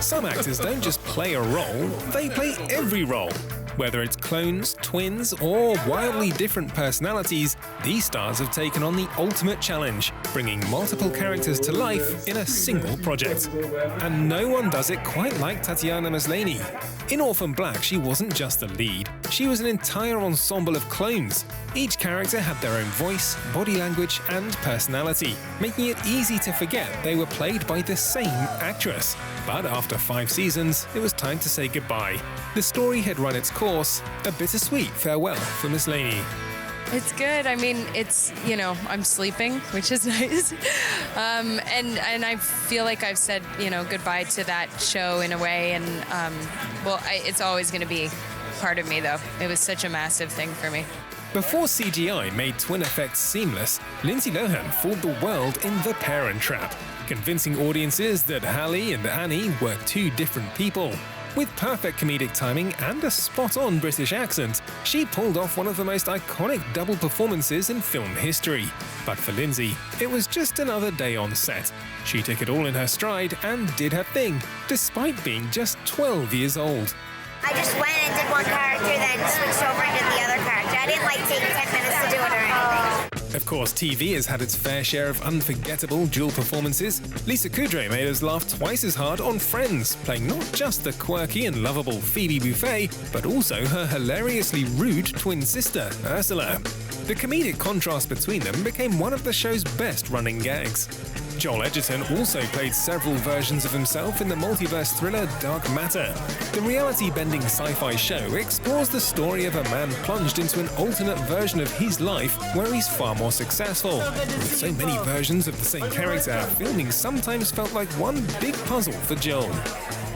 Some actors don't just play a role, they play every role. Whether it's clones, twins, or wildly different personalities, these stars have taken on the ultimate challenge, bringing multiple characters to life in a single project. And no one does it quite like Tatiana Maslany. In Orphan Black, she wasn't just the lead, she was an entire ensemble of clones. Each character had their own voice, body language, and personality, making it easy to forget they were played by the same actress. But after 5 seasons, it was time to say goodbye. The story had run its course, a bittersweet farewell for Maslany. It's good. I mean, it's, I'm sleeping, which is nice. And I feel like I've said, goodbye to that show in a way. And, it's always going to be part of me, though. It was such a massive thing for me. Before CGI made twin effects seamless, Lindsay Lohan fooled the world in The Parent Trap, convincing audiences that Hallie and Annie were 2 different people. With perfect comedic timing and a spot-on British accent, she pulled off one of the most iconic double performances in film history. But for Lindsay, it was just another day on set. She took it all in her stride and did her thing, despite being just 12 years old. I just went and did one character, then switched over and did the other character. I didn't take 10 minutes to do it or anything. Of course, TV has had its fair share of unforgettable dual performances. Lisa Kudrow made us laugh twice as hard on Friends, playing not just the quirky and lovable Phoebe Buffay, but also her hilariously rude twin sister, Ursula. The comedic contrast between them became one of the show's best-running gags. Joel Edgerton also played several versions of himself in the multiverse thriller Dark Matter. The reality-bending sci-fi show explores the story of a man plunged into an alternate version of his life where he's far more successful. With so many versions of the same character, filming sometimes felt like one big puzzle for Joel.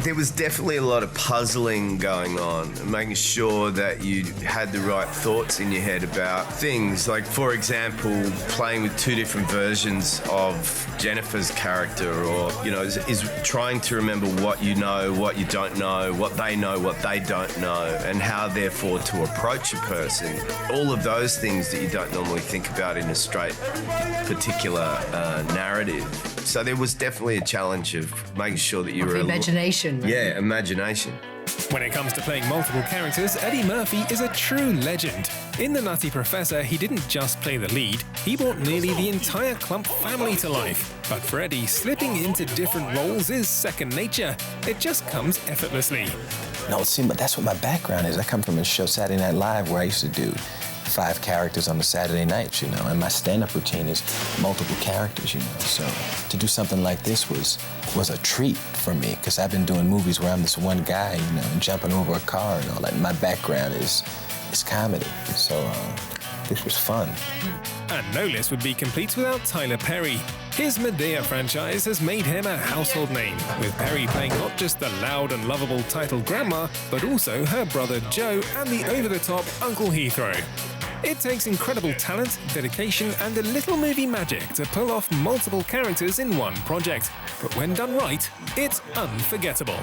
There was definitely a lot of puzzling going on, making sure that you had the right thoughts in your head about things. Like, for example, playing with 2 different versions of Jennifer's character, or, is trying to remember what you know, what you don't know, what they don't know, and how, therefore, to approach a person. All of those things that you don't normally think about in a straight, particular narrative. So there was definitely a challenge of making sure that you were... Imagination. Yeah, imagination. When it comes to playing multiple characters, Eddie Murphy is a true legend. In The Nutty Professor, he didn't just play the lead, he brought nearly the entire Clump family to life. But for Eddie, slipping into different roles is second nature. It just comes effortlessly. No, see, but that's what my background is. I come from a show, Saturday Night Live, where I used to do 5 characters on the Saturday nights, and my stand-up routine is multiple characters, So to do something like this was a treat for me, because I've been doing movies where I'm this one guy, and jumping over a car and all that. My background is comedy, so this was fun. And no list would be complete without Tyler Perry. His Medea franchise has made him a household name, with Perry playing not just the loud and lovable titled grandma, but also her brother Joe and the over-the-top Uncle Heathrow. It takes incredible talent, dedication, and a little movie magic to pull off multiple characters in one project. But when done right, it's unforgettable.